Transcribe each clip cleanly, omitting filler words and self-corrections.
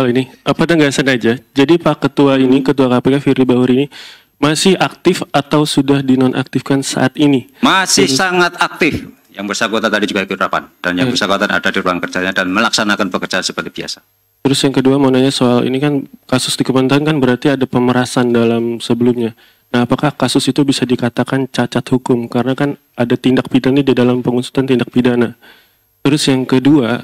hal ini, pada nggak sengaja, jadi Pak Ketua ini, Ketua KPK Firly Bahuri ini masih aktif atau sudah dinonaktifkan saat ini? Masih sangat aktif. Yang bersangkutan tadi juga ikut rapat dan yang bersangkutan ada di ruang kerjanya dan melaksanakan pekerjaan seperti biasa. Terus yang kedua mau nanya soal ini kan kasus di Kementerian kan berarti ada pemerasan dalam sebelumnya. Nah, apakah kasus itu bisa dikatakan cacat hukum karena kan ada tindak pidana di dalam pengusutan tindak pidana. Terus yang kedua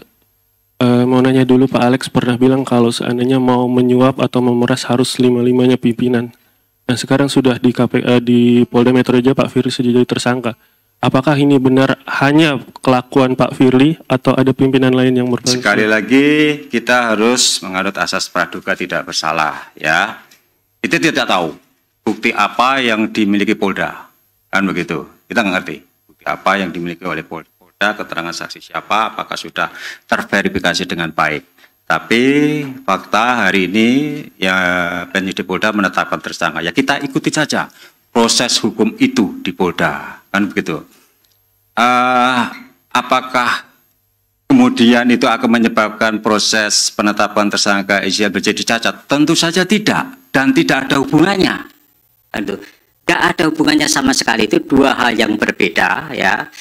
mau nanya dulu, Pak Alex pernah bilang kalau seandainya mau menyuap atau memeras harus 5-5-nya pimpinan. Nah, sekarang sudah di Polda Metro Jaya Pak Firly sudah jadi tersangka. Apakah ini benar hanya kelakuan Pak Firly atau ada pimpinan lain yang berperan? Sekali lagi kita harus menganut asas praduga tidak bersalah, ya. Itu tidak tahu bukti apa yang dimiliki Polda, kan begitu. Kita nggak ngerti bukti apa yang dimiliki oleh Polda, keterangan saksi siapa, apakah sudah terverifikasi dengan baik. Tapi fakta hari ini ya penyidik Polda menetapkan tersangka. Ya kita ikuti saja proses hukum itu di Polda, kan begitu. Apakah kemudian itu akan menyebabkan proses penetapan tersangka Ijal menjadi cacat? Tentu saja tidak, dan tidak ada hubungannya. Tidak ada hubungannya sama sekali, itu dua hal yang berbeda, ya.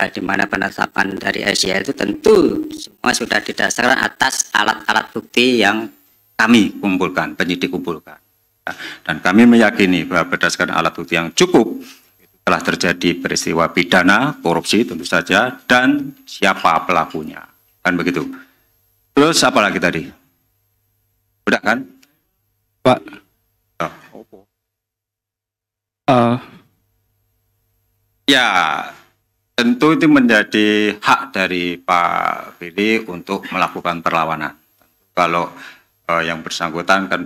Di mana penetapan dari Ijal itu tentu semua sudah didasarkan atas alat-alat bukti yang kami kumpulkan, penyidik kumpulkan. Dan kami meyakini bahwa berdasarkan alat bukti yang cukup telah terjadi peristiwa pidana, korupsi tentu saja, dan siapa pelakunya, kan begitu. Terus apa lagi tadi? Udah kan? Pak. Ya, tentu itu menjadi hak dari Pak Firly untuk melakukan perlawanan. Kalau yang bersangkutan kan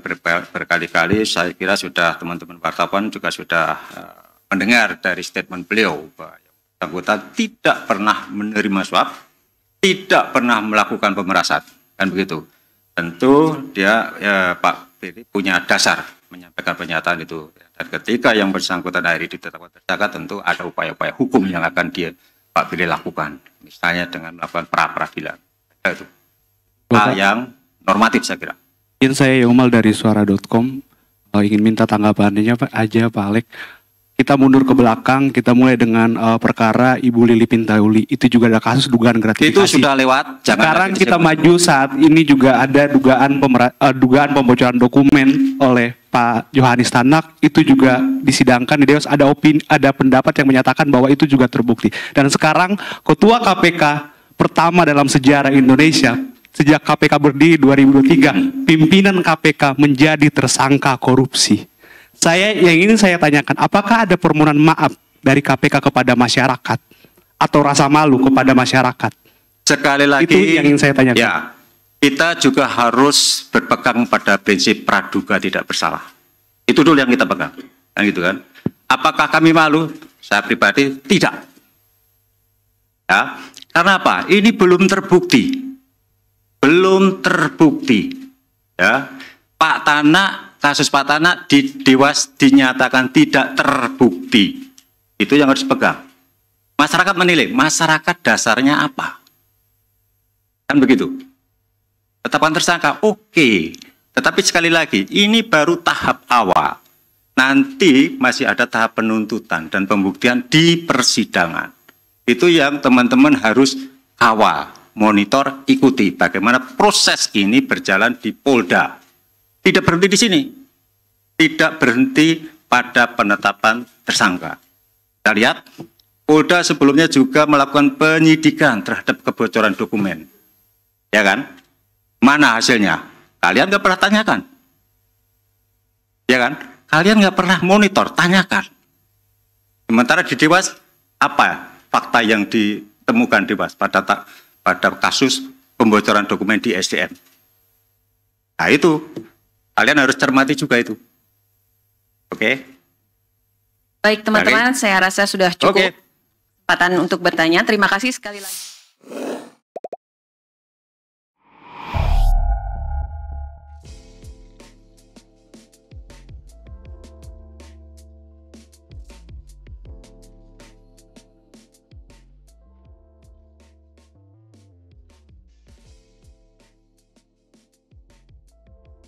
berkali-kali saya kira sudah teman-teman wartawan juga sudah mendengar dari statement beliau bahwa yang bersangkutan tidak pernah menerima suap, tidak pernah melakukan pemerasan, kan begitu. Tentu dia Pak Firly punya dasar menyampaikan pernyataan itu, dan ketika yang bersangkutan hari ditetapkan tersangka tentu ada upaya-upaya hukum yang akan Pak Firly lakukan, misalnya dengan melakukan pra-peradilan. Itu hal yang normatif saya kira. Izin saya Yomal dari suara.com, ingin minta tanggapannya Pak Alex. Kita mundur ke belakang, kita mulai dengan perkara Ibu Lili Pintauli. Itu juga ada kasus dugaan gratifikasi. Itu sudah lewat. Sekarang kita maju saat ini juga ada dugaan pembocoran dokumen oleh Pak Yohanis Tanak. Itu juga disidangkan di Dewas. Ada pendapat yang menyatakan bahwa itu juga terbukti. Dan sekarang Ketua KPK pertama dalam sejarah Indonesia, sejak KPK berdiri 2023, pimpinan KPK menjadi tersangka korupsi. Yang ingin saya tanyakan, apakah ada permohonan maaf dari KPK kepada masyarakat atau rasa malu kepada masyarakat? Sekali lagi, itu yang ingin saya tanyakan. Ya, kita juga harus berpegang pada prinsip praduga tidak bersalah. Itu dulu yang kita pegang, kan gitu kan? Apakah kami malu? Saya pribadi tidak. Ya, karena apa? Ini belum terbukti. Belum terbukti, ya. Pak Tanak, kasus Pak Tanak di Dewas dinyatakan tidak terbukti. Itu yang harus pegang. Masyarakat menilai, masyarakat dasarnya apa? Kan begitu. Tetapkan tersangka, oke. Tetapi sekali lagi, ini baru tahap awal. Nanti masih ada tahap penuntutan dan pembuktian di persidangan. Itu yang teman-teman harus kawal, monitor, ikuti bagaimana proses ini berjalan di Polda. Tidak berhenti di sini. Tidak berhenti pada penetapan tersangka. Kita lihat, Polda sebelumnya juga melakukan penyidikan terhadap kebocoran dokumen. Ya kan? Mana hasilnya? Kalian nggak pernah tanyakan. Ya kan? Kalian nggak pernah monitor, tanyakan. Sementara di Dewas, apa fakta yang ditemukan Dewas pada kasus pembocoran dokumen di SDM? Nah itu, kalian harus cermati juga itu. Oke? Baik teman-teman, saya rasa sudah cukup kesempatan untuk bertanya. Terima kasih sekali lagi.